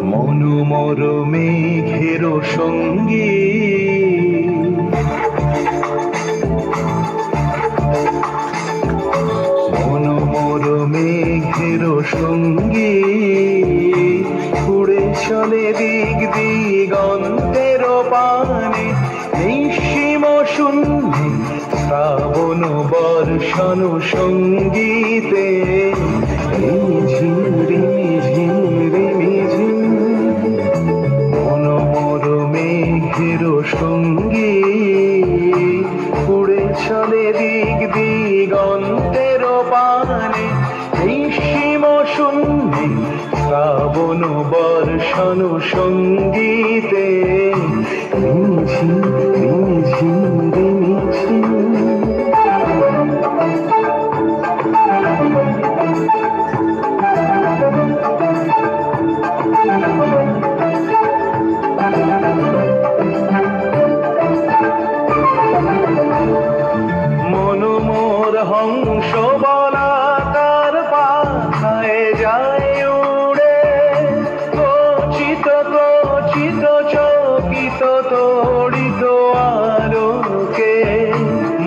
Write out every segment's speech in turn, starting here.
মনোমর মেঘের সঙ্গী মনোমর মেঘের সঙ্গী উড়ে চলে দিক দিগন্তের পানে নিঃসীম শূন্যে শ্রাবণ বর্ষণ সঙ্গীতে ঝিরি ঝিরি মনোমর মেঘের সঙ্গী উড়ে চলে দিক দিগন্তের পানে নিঃসীম শূন্যে শ্রাবণ বর্ষণ সঙ্গীতে ঝিরি ঝিরি মনোমর হংস বলাকার পাখায় যায় উড়ে কচিত কচিত চকিত তড়িত আলোকে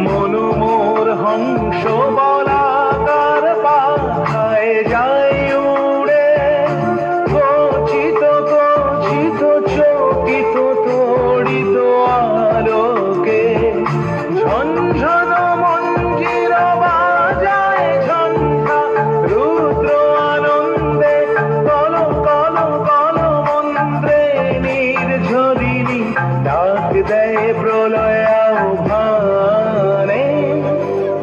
মনোমর হংস বলাকার পাখায় যায় উড়ে কচিত কচিত চকিত তড়িত আলোকে ঝনঝন মঞ্জির বাজায় ঝঞ্ঝা রুদ্র আনন্দে কল কল কল মন্ত্রে নির্ঝরিণী ডাক দেয় প্রলয় আহ্বানে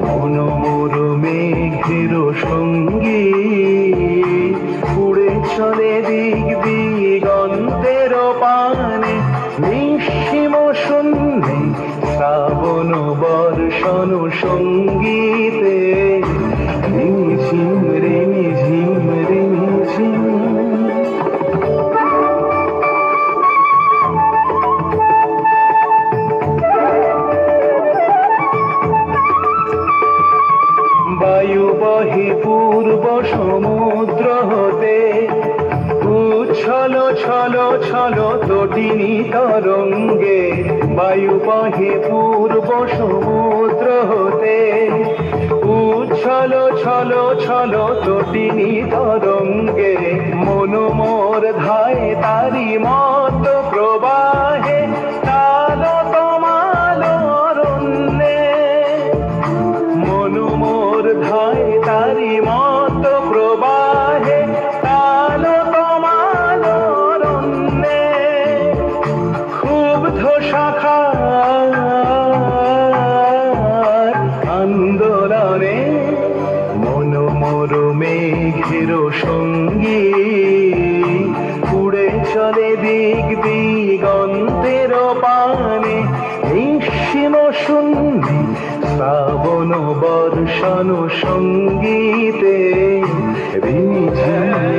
মনোমর মেঘের সঙ্গী উড়ে চলে দিক দিগন্তের পানে নিঃসীম শূন্যে শ্রাবণ বর্ষণ সঙ্গীতে ঝিম রিমি ঝিম রিমি ঝিম বায়ু বহে পূর্ব সমুদ্র হতে উচ্ছল ছল ছল তটিনী তরঙ্গে বায়ু বহে পূর্ব সমুদ্র হতে উচ্ছল ছল ছল তটিনী তরঙ্গে মনোমর ধায় তারি মত প্রবাহে তাল তমাল অরণ্যে মনোমর ধায় তারি মত প্রবাহে তাল তমাল অরণ্যে ক্ষুব্ধ শাখার আন্দোলনে মনোমর মেঘের সঙ্গী উড়ে চলে দিক দিগন্তের পানে নিঃসীম শূন্যে শ্রাবণ বর্ষণ সঙ্গীতে রিমি ঝিমি